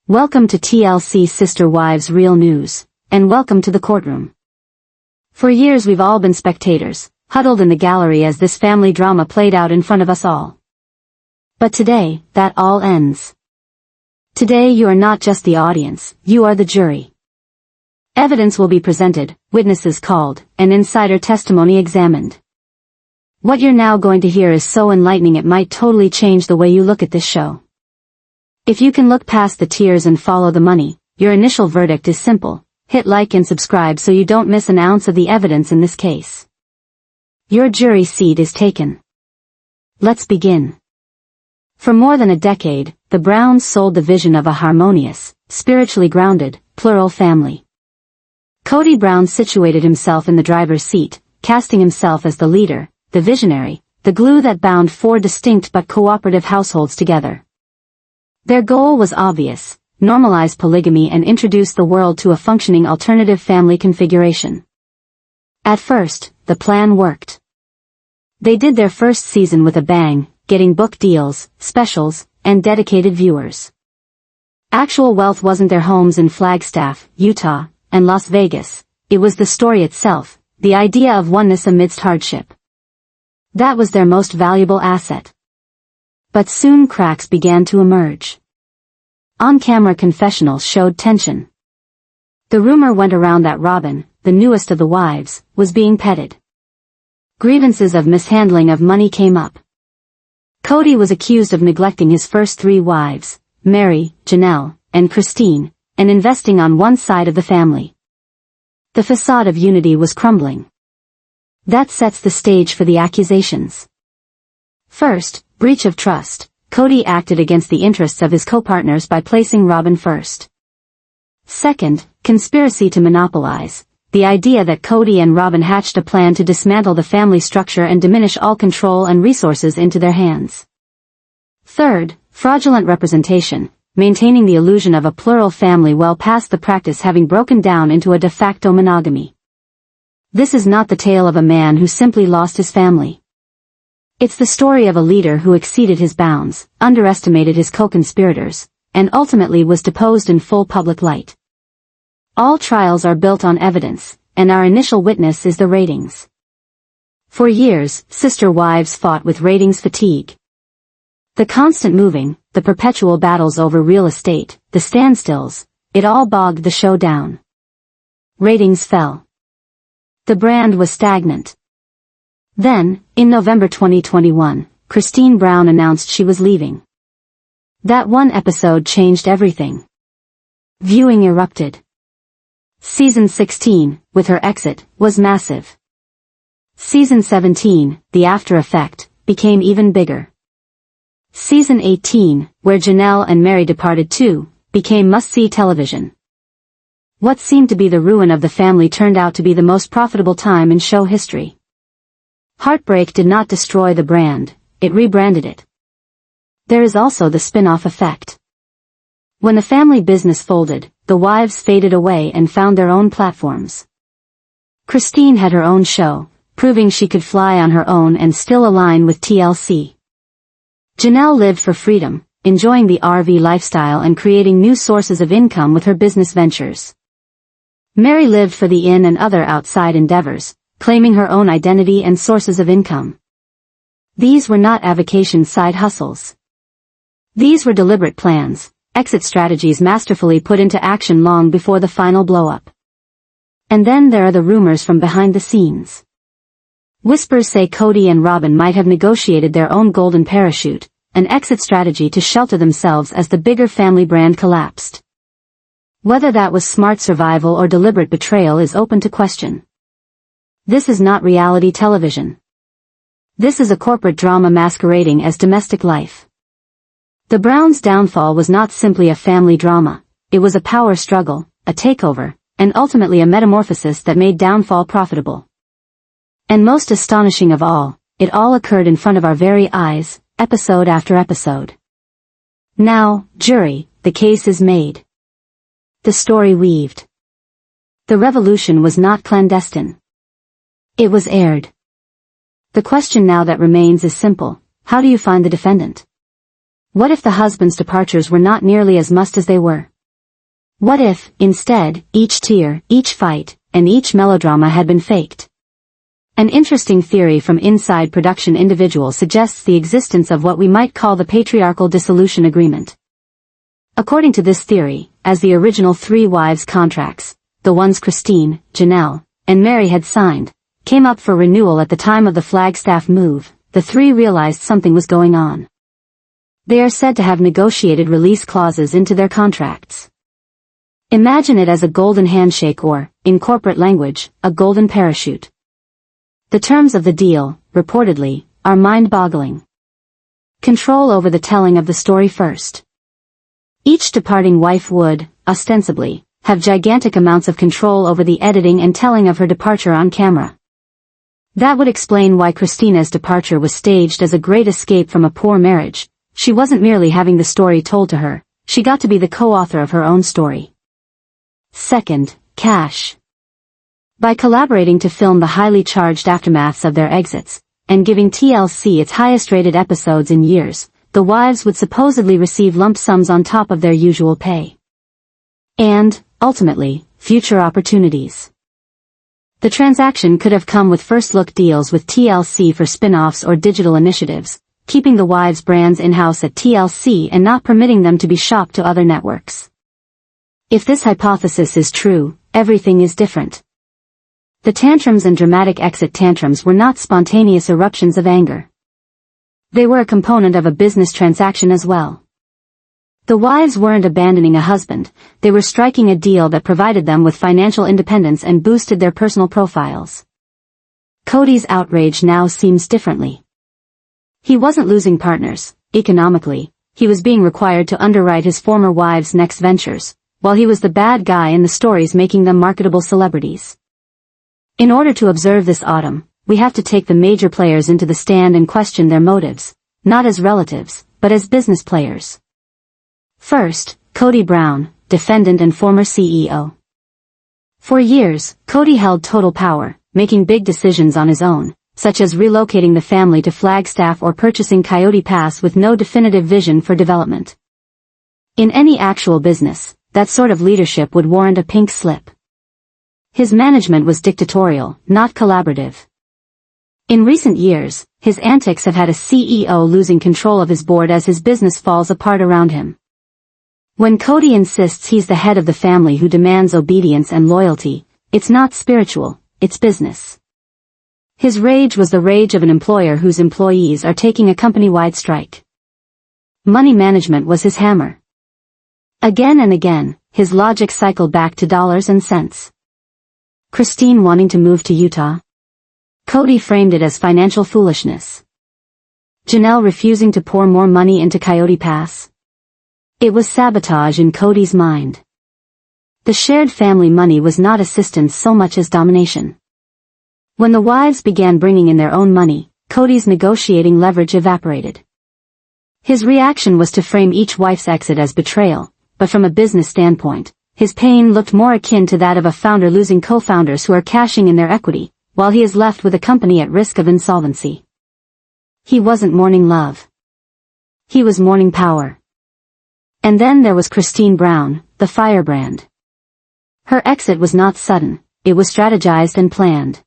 Welcome to TLC Sister Wives Real News, and welcome to the courtroom. For years we've all been spectators, huddled in the gallery as this family drama played out in front of us all. But today, that all ends. Today you are not just the audience, you are the jury. Evidence will be presented, witnesses called, and insider testimony examined. What you're now going to hear is so enlightening it might totally change the way you look at this show. If you can look past the tears and follow the money, your initial verdict is simple: hit like and subscribe so you don't miss an ounce of the evidence in this case. Your jury seat is taken. Let's begin. For more than a decade, the Browns sold the vision of a harmonious, spiritually grounded, plural family. Cody Brown situated himself in the driver's seat, casting himself as the leader, the visionary, the glue that bound four distinct but cooperative households together. Their goal was obvious: normalize polygamy and introduce the world to a functioning alternative family configuration. At first, the plan worked. They did their first season with a bang, getting book deals, specials, and dedicated viewers. Actual wealth wasn't their homes in Flagstaff, Utah, and Las Vegas. It was the story itself, the idea of oneness amidst hardship. That was their most valuable asset. But soon cracks began to emerge. On-camera confessionals showed tension. The rumor went around that Robyn, the newest of the wives, was being petted. Grievances of mishandling of money came up. Cody was accused of neglecting his first three wives, Meri, Janelle, and Christine, and investing on one side of the family. The facade of unity was crumbling. That sets the stage for the accusations. First, breach of trust. Cody acted against the interests of his co-partners by placing Robyn first. Second, conspiracy to monopolize. The idea that Cody and Robyn hatched a plan to dismantle the family structure and diminish all control and resources into their hands. Third, fraudulent representation. Maintaining the illusion of a plural family well past the practice having broken down into a de facto monogamy. This is not the tale of a man who simply lost his family. It's the story of a leader who exceeded his bounds, underestimated his co-conspirators, and ultimately was deposed in full public light. All trials are built on evidence, and our initial witness is the ratings. For years, Sister Wives fought with ratings fatigue. The constant moving, the perpetual battles over real estate, the standstills, it all bogged the show down. Ratings fell. The brand was stagnant. Then, in November 2021, Christine Brown announced she was leaving. That one episode changed everything. Viewing erupted. Season 16, with her exit, was massive. Season 17, the after effect, became even bigger. Season 18, where Janelle and Meri departed too, became must-see television. What seemed to be the ruin of the family turned out to be the most profitable time in show history. Heartbreak did not destroy the brand, it rebranded it. There is also the spin-off effect. When the family business folded, the wives faded away and found their own platforms. Christine had her own show, proving she could fly on her own and still align with TLC. Janelle lived for freedom, enjoying the RV lifestyle and creating new sources of income with her business ventures. Meri lived for the in and other outside endeavors, claiming her own identity and sources of income. These were not avocation side hustles. These were deliberate plans, exit strategies masterfully put into action long before the final blow-up. And then there are the rumors from behind the scenes. Whispers say Cody and Robyn might have negotiated their own golden parachute, an exit strategy to shelter themselves as the bigger family brand collapsed. Whether that was smart survival or deliberate betrayal is open to question. This is not reality television. This is a corporate drama masquerading as domestic life. The Browns' downfall was not simply a family drama, it was a power struggle, a takeover, and ultimately a metamorphosis that made downfall profitable. And most astonishing of all, it all occurred in front of our very eyes, episode after episode. Now, jury, the case is made. The story weaved. The revolution was not clandestine. It was aired. The question now that remains is simple: how do you find the defendant? What if the husband's departures were not nearly as must as they were? What if, instead, each tear, each fight, and each melodrama had been faked? An interesting theory from inside production individual suggests the existence of what we might call the patriarchal dissolution agreement. According to this theory, as the original 3 wives contracts, the ones Christine, Janelle, and Meri had signed, came up for renewal at the time of the Flagstaff move, the 3 realized something was going on. They are said to have negotiated release clauses into their contracts. Imagine it as a golden handshake or, in corporate language, a golden parachute. The terms of the deal, reportedly, are mind-boggling. Control over the telling of the story first. Each departing wife would, ostensibly, have gigantic amounts of control over the editing and telling of her departure on camera. That would explain why Christina's departure was staged as a great escape from a poor marriage. She wasn't merely having the story told to her, she got to be the co-author of her own story. Second, cash. By collaborating to film the highly charged aftermaths of their exits, and giving TLC its highest-rated episodes in years, the wives would supposedly receive lump sums on top of their usual pay. And, ultimately, future opportunities. The transaction could have come with first-look deals with TLC for spin-offs or digital initiatives, keeping the wives' brands in-house at TLC and not permitting them to be shopped to other networks. If this hypothesis is true, everything is different. The tantrums and dramatic exit tantrums were not spontaneous eruptions of anger. They were a component of a business transaction as well. The wives weren't abandoning a husband, they were striking a deal that provided them with financial independence and boosted their personal profiles. Cody's outrage now seems differently. He wasn't losing partners, economically, he was being required to underwrite his former wives' next ventures, while he was the bad guy in the stories making them marketable celebrities. In order to observe this autumn, we have to take the major players into the stand and question their motives, not as relatives, but as business players. First, Cody Brown, defendant and former CEO. For years, Cody held total power, making big decisions on his own, such as relocating the family to Flagstaff or purchasing Coyote Pass with no definitive vision for development. In any actual business, that sort of leadership would warrant a pink slip. His management was dictatorial, not collaborative. In recent years, his antics have had a CEO losing control of his board as his business falls apart around him. When Cody insists he's the head of the family who demands obedience and loyalty, it's not spiritual, it's business. His rage was the rage of an employer whose employees are taking a company-wide strike. Money management was his hammer. Again and again, his logic cycled back to dollars and cents. Christine wanting to move to Utah. Cody framed it as financial foolishness. Janelle refusing to pour more money into Coyote Pass. It was sabotage in Cody's mind. The shared family money was not assistance so much as domination. When the wives began bringing in their own money, Cody's negotiating leverage evaporated. His reaction was to frame each wife's exit as betrayal, but from a business standpoint, his pain looked more akin to that of a founder losing co-founders who are cashing in their equity, while he is left with a company at risk of insolvency. He wasn't mourning love. He was mourning power. And then there was Christine Brown, the firebrand. Her exit was not sudden, it was strategized and planned.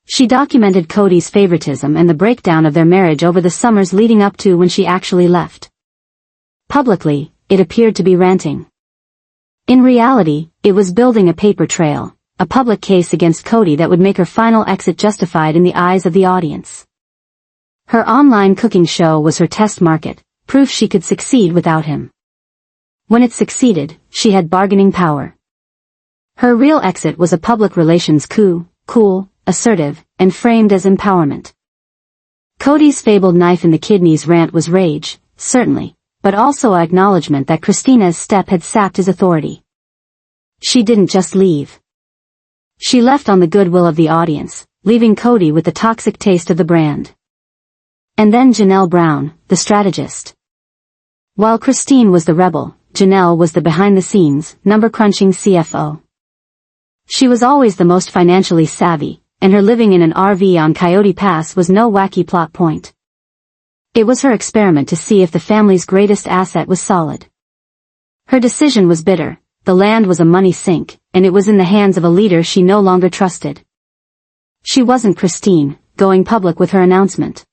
She documented Cody's favoritism and the breakdown of their marriage over the summers leading up to when she actually left. Publicly, it appeared to be ranting. In reality, it was building a paper trail, a public case against Cody that would make her final exit justified in the eyes of the audience. Her online cooking show was her test market, proof she could succeed without him. When it succeeded, she had bargaining power. Her real exit was a public relations coup, cool, assertive, and framed as empowerment. Cody's fabled knife in the kidneys rant was rage, certainly, but also an acknowledgement that Christina's step had sapped his authority. She didn't just leave. She left on the goodwill of the audience, leaving Cody with the toxic taste of the brand. And then Janelle Brown, the strategist. While Christine was the rebel, Janelle was the behind-the-scenes, number-crunching CFO. She was always the most financially savvy, and her living in an RV on Coyote Pass was no wacky plot point. It was her experiment to see if the family's greatest asset was solid. Her decision was bitter, the land was a money sink, and it was in the hands of a leader she no longer trusted. She wasn't Christine, going public with her announcement.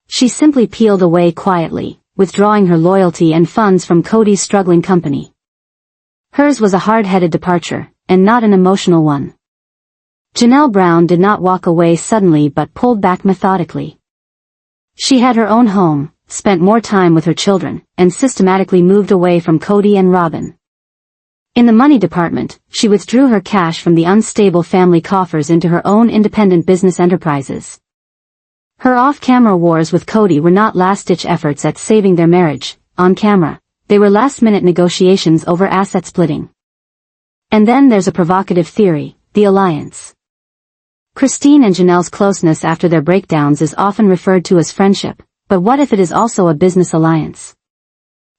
She simply peeled away quietly, withdrawing her loyalty and funds from Cody's struggling company. Hers was a hard-headed departure, and not an emotional one. Janelle Brown did not walk away suddenly but pulled back methodically. She had her own home, spent more time with her children, and systematically moved away from Cody and Robyn. In the money department, she withdrew her cash from the unstable family coffers into her own independent business enterprises. Her off-camera wars with Cody were not last-ditch efforts at saving their marriage. On camera, they were last-minute negotiations over asset splitting. And then there's a provocative theory, the alliance. Christine and Janelle's closeness after their breakdowns is often referred to as friendship, but what if it is also a business alliance?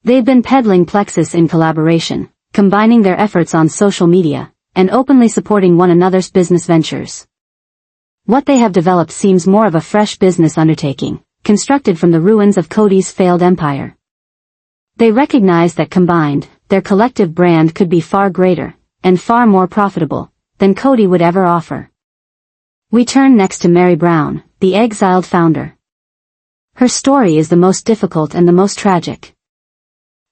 They've been peddling Plexus in collaboration, combining their efforts on social media, and openly supporting one another's business ventures. What they have developed seems more of a fresh business undertaking, constructed from the ruins of Cody's failed empire. They recognize that combined, their collective brand could be far greater, and far more profitable, than Cody would ever offer. We turn next to Meri Brown, the exiled founder. Her story is the most difficult and the most tragic.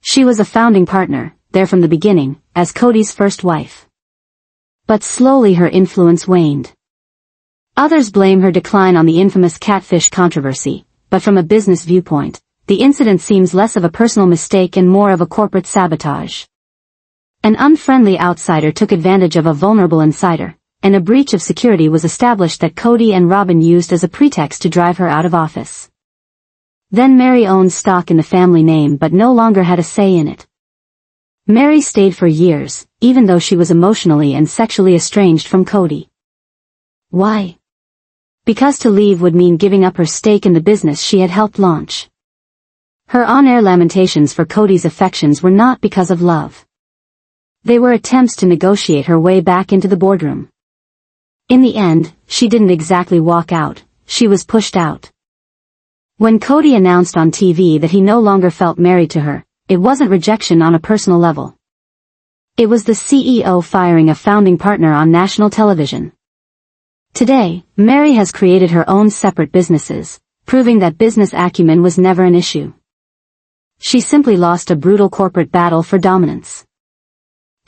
She was a founding partner, there from the beginning, as Cody's first wife. But slowly her influence waned. Others blame her decline on the infamous catfish controversy, but from a business viewpoint, the incident seems less of a personal mistake and more of a corporate sabotage. An unfriendly outsider took advantage of a vulnerable insider, and a breach of security was established that Cody and Robyn used as a pretext to drive her out of office. Then Meri owned stock in the family name but no longer had a say in it. Meri stayed for years, even though she was emotionally and sexually estranged from Cody. Why? Because to leave would mean giving up her stake in the business she had helped launch. Her on-air lamentations for Cody's affections were not because of love. They were attempts to negotiate her way back into the boardroom. In the end, she didn't exactly walk out, she was pushed out. When Cody announced on TV that he no longer felt married to her, it wasn't rejection on a personal level. It was the CEO firing a founding partner on national television. Today, Meri has created her own separate businesses, proving that business acumen was never an issue. She simply lost a brutal corporate battle for dominance.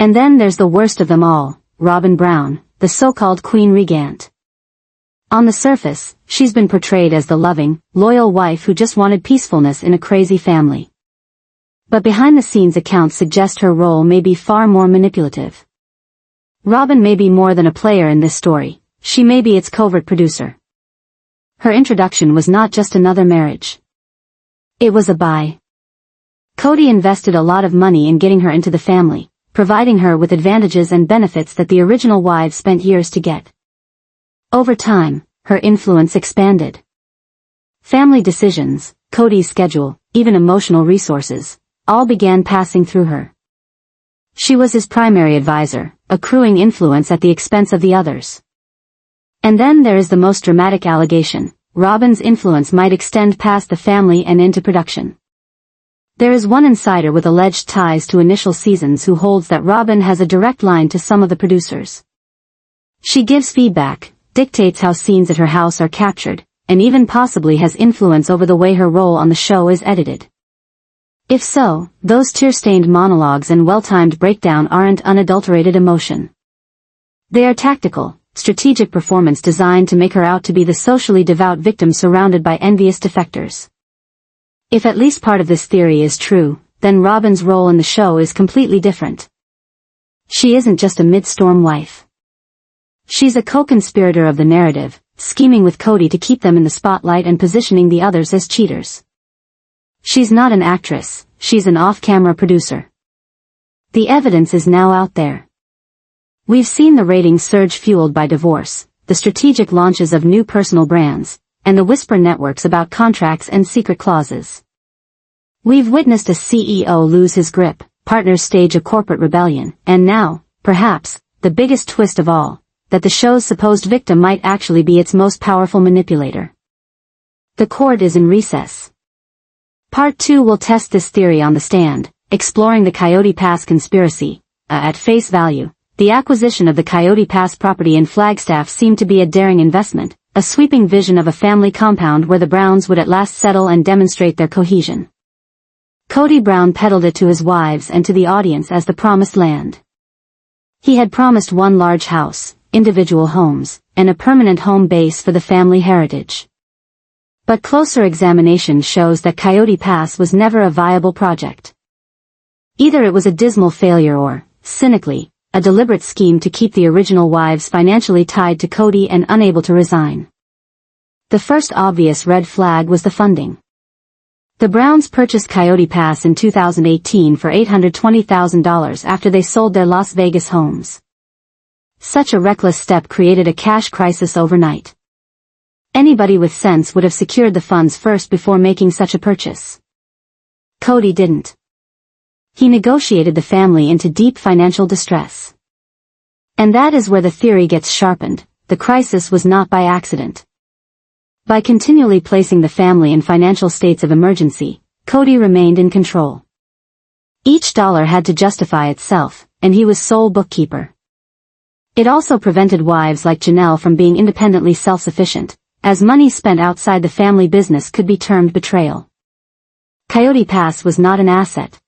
And then there's the worst of them all, Robyn Brown, the so-called Queen Regent. On the surface, she's been portrayed as the loving, loyal wife who just wanted peacefulness in a crazy family. But behind-the-scenes accounts suggest her role may be far more manipulative. Robyn may be more than a player in this story, she may be its covert producer. Her introduction was not just another marriage. It was a buy. Cody invested a lot of money in getting her into the family, providing her with advantages and benefits that the original wives spent years to get. Over time, her influence expanded. Family decisions, Cody's schedule, even emotional resources, all began passing through her. She was his primary advisor, accruing influence at the expense of the others. And then there is the most dramatic allegation, Robyn's influence might extend past the family and into production. There is one insider with alleged ties to initial seasons who holds that Robyn has a direct line to some of the producers. She gives feedback, dictates how scenes at her house are captured, and even possibly has influence over the way her role on the show is edited. If so, those tear-stained monologues and well-timed breakdown aren't unadulterated emotion. They are tactical, strategic performance designed to make her out to be the socially devout victim surrounded by envious defectors. If at least part of this theory is true, then Robyn's role in the show is completely different. She isn't just a mid-storm wife. She's a co-conspirator of the narrative, scheming with Cody to keep them in the spotlight and positioning the others as cheaters. She's not an actress, she's an off-camera producer. The evidence is now out there. We've seen the ratings surge fueled by divorce, the strategic launches of new personal brands, and the whisper networks about contracts and secret clauses. We've witnessed a CEO lose his grip, partners stage a corporate rebellion, and now, perhaps, the biggest twist of all, that the show's supposed victim might actually be its most powerful manipulator. The court is in recess. Part 2 will test this theory on the stand, exploring the Coyote Pass conspiracy, At face value, the acquisition of the Coyote Pass property in Flagstaff seemed to be a daring investment, a sweeping vision of a family compound where the Browns would at last settle and demonstrate their cohesion. Cody Brown peddled it to his wives and to the audience as the promised land. He had promised one large house, individual homes, and a permanent home base for the family heritage. But closer examination shows that Coyote Pass was never a viable project. Either it was a dismal failure or, cynically, a deliberate scheme to keep the original wives financially tied to Cody and unable to resign. The first obvious red flag was the funding. The Browns purchased Coyote Pass in 2018 for $820,000 after they sold their Las Vegas homes. Such a reckless step created a cash crisis overnight. Anybody with sense would have secured the funds first before making such a purchase. Cody didn't. He negotiated the family into deep financial distress. And that is where the theory gets sharpened. The crisis was not by accident. By continually placing the family in financial states of emergency, Cody remained in control. Each dollar had to justify itself, and he was sole bookkeeper. It also prevented wives like Janelle from being independently self-sufficient, as money spent outside the family business could be termed betrayal. Coyote Pass was not an asset.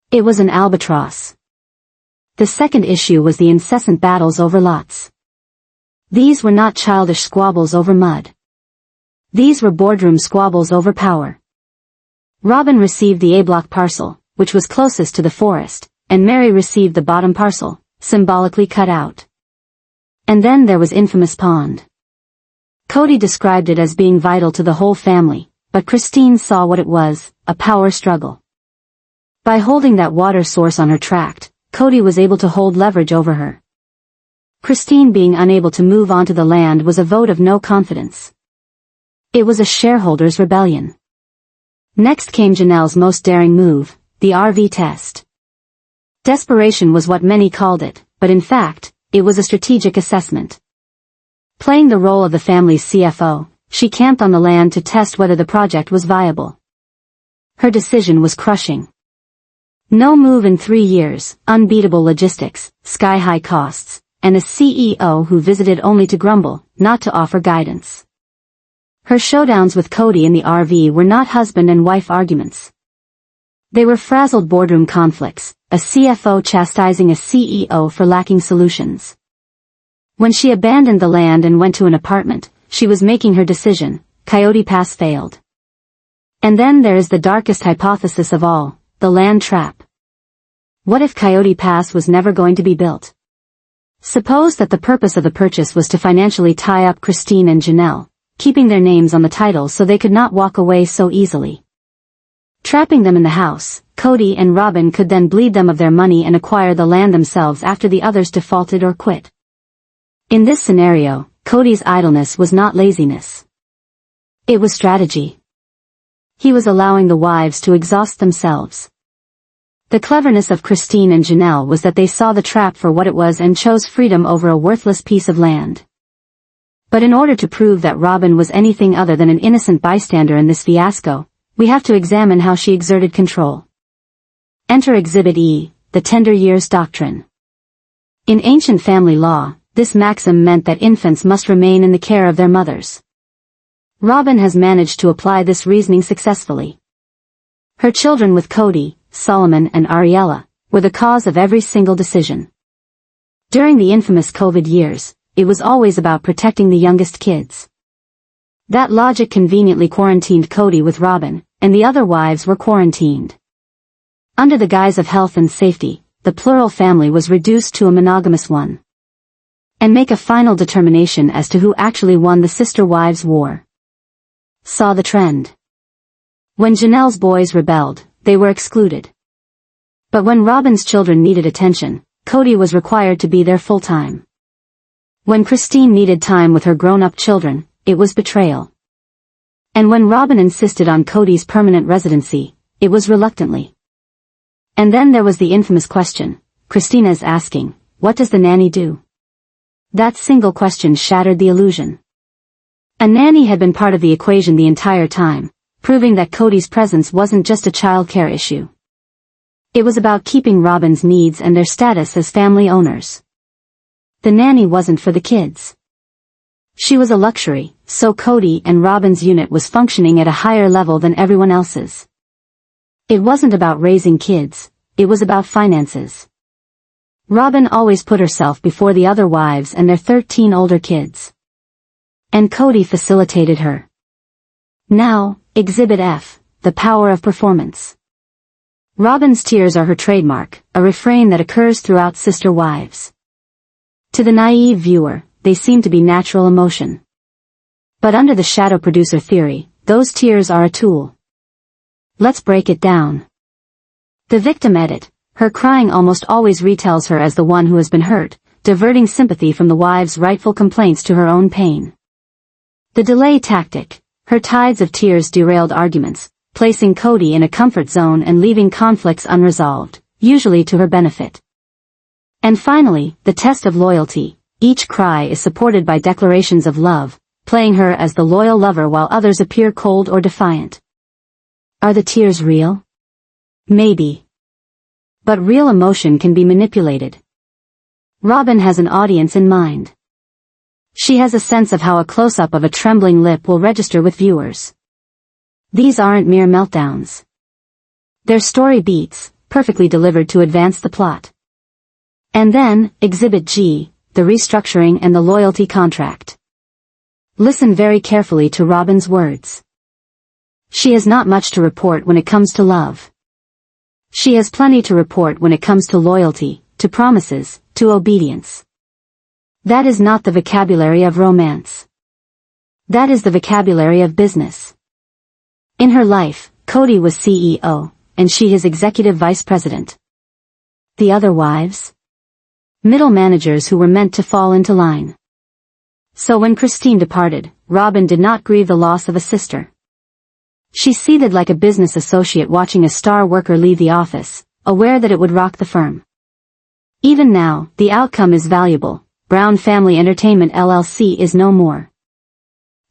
It was an albatross. The second issue was the incessant battles over lots. These were not childish squabbles over mud. These were boardroom squabbles over power. Robyn received the A-block parcel, which was closest to the forest, and Meri received the bottom parcel, symbolically cut out. And then there was infamous pond. Cody described it as being vital to the whole family, but Christine saw what it was, a power struggle. By holding that water source on her tract, Cody was able to hold leverage over her. Christine being unable to move onto the land was a vote of no confidence. It was a shareholders' rebellion. Next came Janelle's most daring move, the RV test. Desperation was what many called it, but in fact, it was a strategic assessment. Playing the role of the family's CFO, she camped on the land to test whether the project was viable. Her decision was crushing. No move in 3 years, unbeatable logistics, sky-high costs, and a CEO who visited only to grumble, not to offer guidance. Her showdowns with Cody in the RV were not husband and wife arguments. They were frazzled boardroom conflicts, a CFO chastising a CEO for lacking solutions. When she abandoned the land and went to an apartment, she was making her decision. Coyote Pass failed. And then there is the darkest hypothesis of all, the land trap. What if Coyote Pass was never going to be built? Suppose that the purpose of the purchase was to financially tie up Christine and Janelle, keeping their names on the title so they could not walk away so easily. Trapping them in the house, Cody and Robyn could then bleed them of their money and acquire the land themselves after the others defaulted or quit. In this scenario, Cody's idleness was not laziness. It was strategy. He was allowing the wives to exhaust themselves. The cleverness of Christine and Janelle was that they saw the trap for what it was and chose freedom over a worthless piece of land. But in order to prove that Robyn was anything other than an innocent bystander in this fiasco, we have to examine how she exerted control. Enter Exhibit E, the tender years doctrine. In ancient family law, this maxim meant that infants must remain in the care of their mothers. Robyn has managed to apply this reasoning successfully. Her children with Cody, Solomon and Ariella, were the cause of every single decision. During the infamous COVID years, it was always about protecting the youngest kids. That logic conveniently quarantined Cody with Robyn, and the other wives were quarantined. Under the guise of health and safety, the plural family was reduced to a monogamous one. And make a final determination as to who actually won the Sister Wives war. Saw the trend. When Janelle's boys rebelled, they were excluded. But when Robyn's children needed attention, Cody was required to be there full-time. When Christine needed time with her grown-up children, it was betrayal. And when Robyn insisted on Cody's permanent residency, it was reluctantly. And then there was the infamous question, Christina's asking, what does the nanny do? That single question shattered the illusion. A nanny had been part of the equation the entire time, proving that Cody's presence wasn't just a childcare issue. It was about keeping Robyn's needs and their status as family owners. The nanny wasn't for the kids. She was a luxury, so Cody and Robyn's unit was functioning at a higher level than everyone else's. It wasn't about raising kids, it was about finances. Robyn always put herself before the other wives and their 13 older kids. And Cody facilitated her. Now, Exhibit F, the power of performance. Robyn's tears are her trademark, a refrain that occurs throughout Sister Wives. To the naive viewer, they seem to be natural emotion. But under the shadow producer theory, those tears are a tool. Let's break it down. The victim edit, her crying almost always retells her as the one who has been hurt, diverting sympathy from the wive's rightful complaints to her own pain. The delay tactic, her tides of tears derailed arguments, placing Cody in a comfort zone and leaving conflicts unresolved, usually to her benefit. And finally, the test of loyalty, each cry is supported by declarations of love, playing her as the loyal lover while others appear cold or defiant. Are the tears real? Maybe. But real emotion can be manipulated. Robyn has an audience in mind. She has a sense of how a close-up of a trembling lip will register with viewers. These aren't mere meltdowns. They're story beats, perfectly delivered to advance the plot. And then, Exhibit G, the restructuring and the loyalty contract. Listen very carefully to Robyn's words. She has not much to report when it comes to love. She has plenty to report when it comes to loyalty, to promises, to obedience. That is not the vocabulary of romance. That is the vocabulary of business. In her life, Cody was CEO, and she his executive vice president. The other wives? Middle managers who were meant to fall into line. So when Christine departed, Robyn did not grieve the loss of a sister. She seethed like a business associate watching a star worker leave the office, aware that it would rock the firm. Even now, the outcome is valuable. Brown Family Entertainment LLC is no more.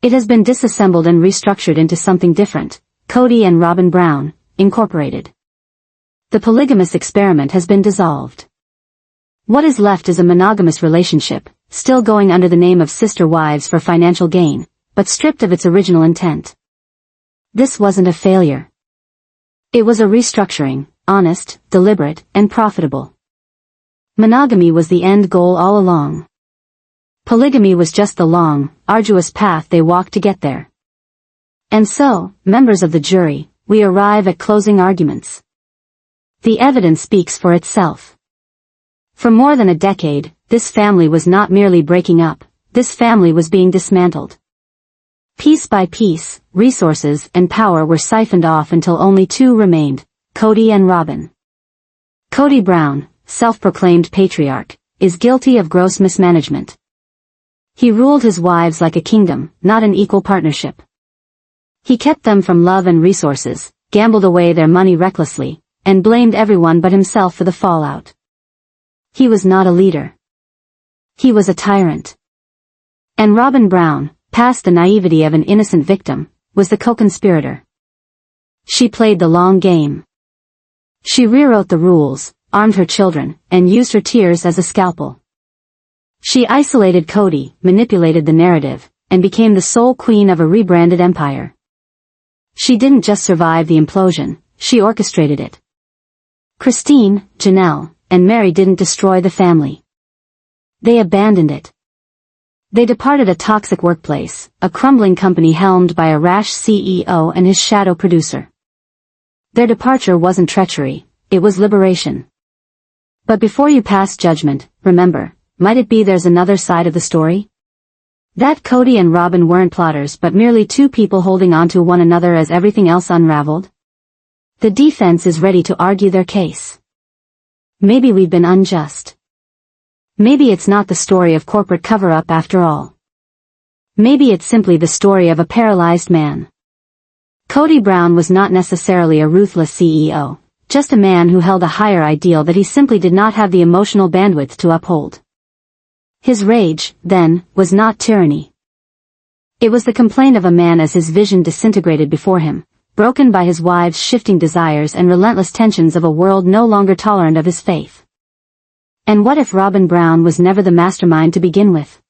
It has been disassembled and restructured into something different, Cody and Robyn Brown, Incorporated. The polygamous experiment has been dissolved. What is left is a monogamous relationship, still going under the name of Sister Wives for financial gain, but stripped of its original intent. This wasn't a failure. It was a restructuring, honest, deliberate, and profitable. Monogamy was the end goal all along. Polygamy was just the long, arduous path they walked to get there. And so, members of the jury, we arrive at closing arguments. The evidence speaks for itself. For more than a decade, this family was not merely breaking up, this family was being dismantled. Piece by piece, resources and power were siphoned off until only two remained, Cody and Robyn. Cody Brown, self-proclaimed patriarch, is guilty of gross mismanagement. He ruled his wives like a kingdom, not an equal partnership. He kept them from love and resources, gambled away their money recklessly, and blamed everyone but himself for the fallout. He was not a leader. He was a tyrant. And Robyn Brown, past the naivety of an innocent victim, was the co-conspirator. She played the long game. She rewrote the rules, armed her children, and used her tears as a scalpel. She isolated Cody, manipulated the narrative, and became the sole queen of a rebranded empire. She didn't just survive the implosion, she orchestrated it. Christine, Janelle, and Meri didn't destroy the family. They abandoned it. They departed a toxic workplace, a crumbling company helmed by a rash CEO and his shadow producer. Their departure wasn't treachery, it was liberation. But before you pass judgment, remember, might it be there's another side of the story? That Cody and Robyn weren't plotters but merely two people holding on to one another as everything else unraveled? The defense is ready to argue their case. Maybe we've been unjust. Maybe it's not the story of corporate cover-up after all. Maybe it's simply the story of a paralyzed man. Cody Brown was not necessarily a ruthless CEO, just a man who held a higher ideal that he simply did not have the emotional bandwidth to uphold. His rage, then, was not tyranny. It was the complaint of a man as his vision disintegrated before him, broken by his wife's shifting desires and relentless tensions of a world no longer tolerant of his faith. And what if Robyn Brown was never the mastermind to begin with?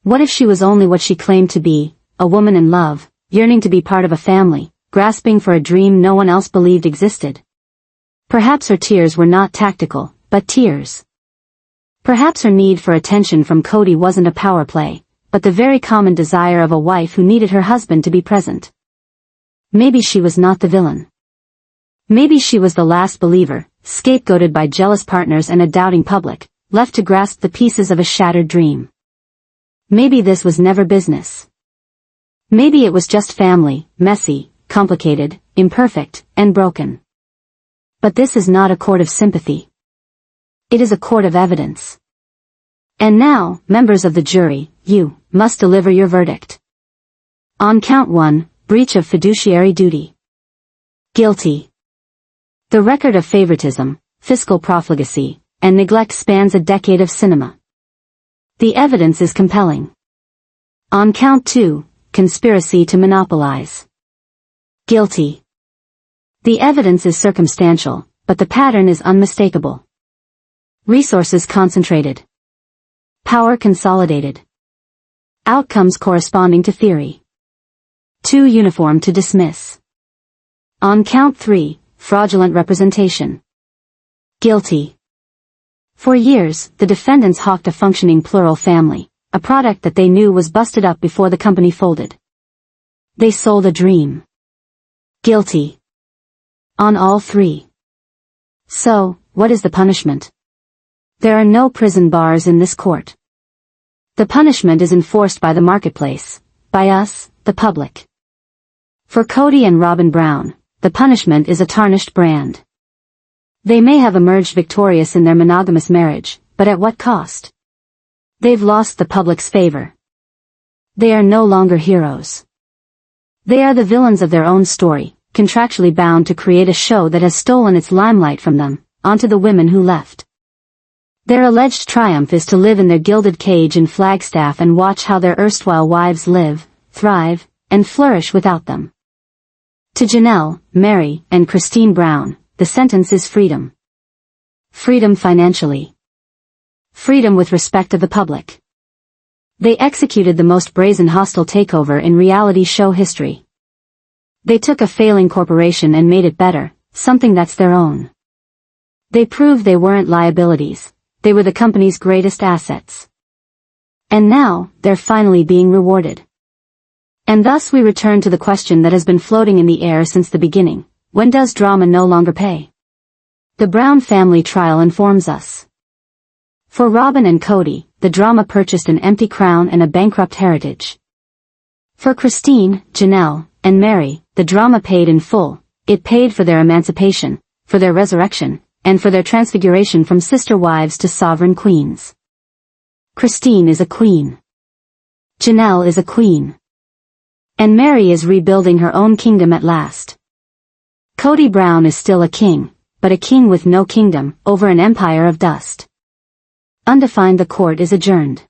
What if she was only what she claimed to be, a woman in love, yearning to be part of a family, grasping for a dream no one else believed existed? Perhaps her tears were not tactical, but tears. Perhaps her need for attention from Cody wasn't a power play, but the very common desire of a wife who needed her husband to be present. Maybe she was not the villain. Maybe she was the last believer, scapegoated by jealous partners and a doubting public, left to grasp the pieces of a shattered dream. Maybe this was never business. Maybe it was just family, messy, complicated, imperfect, and broken. But this is not a court of sympathy. It is a court of evidence. And now, members of the jury, you must deliver your verdict. On count 1, breach of fiduciary duty. Guilty. The record of favoritism, fiscal profligacy, and neglect spans a decade of cinema. The evidence is compelling. On count 2, conspiracy to monopolize. Guilty. The evidence is circumstantial, but the pattern is unmistakable. Resources concentrated. Power consolidated. Outcomes corresponding to theory. Too uniform to dismiss. On count 3, fraudulent representation. Guilty. For years, the defendants hawked a functioning plural family, a product that they knew was busted up before the company folded. They sold a dream. Guilty. On all 3. So, what is the punishment? There are no prison bars in this court. The punishment is enforced by the marketplace, by us, the public. For Cody and Robyn Brown, the punishment is a tarnished brand. They may have emerged victorious in their monogamous marriage, but at what cost? They've lost the public's favor. They are no longer heroes. They are the villains of their own story, contractually bound to create a show that has stolen its limelight from them, onto the women who left. Their alleged triumph is to live in their gilded cage in Flagstaff and watch how their erstwhile wives live, thrive, and flourish without them. To Janelle, Meri, and Christine Brown, the sentence is freedom. Freedom financially. Freedom with respect of the public. They executed the most brazen hostile takeover in reality show history. They took a failing corporation and made it better, something that's their own. They proved they weren't liabilities, they were the company's greatest assets. And now, they're finally being rewarded. And thus we return to the question that has been floating in the air since the beginning: when does drama no longer pay? The Brown family trial informs us. For Robyn and Cody, the drama purchased an empty crown and a bankrupt heritage. For Christine, Janelle, and Meri, the drama paid in full. It paid for their emancipation, for their resurrection, and for their transfiguration from sister wives to sovereign queens. Christine is a queen. Janelle is a queen. And Meri is rebuilding her own kingdom at last. Cody Brown is still a king, but a king with no kingdom, over an empire of dust. Undefined. The court is adjourned.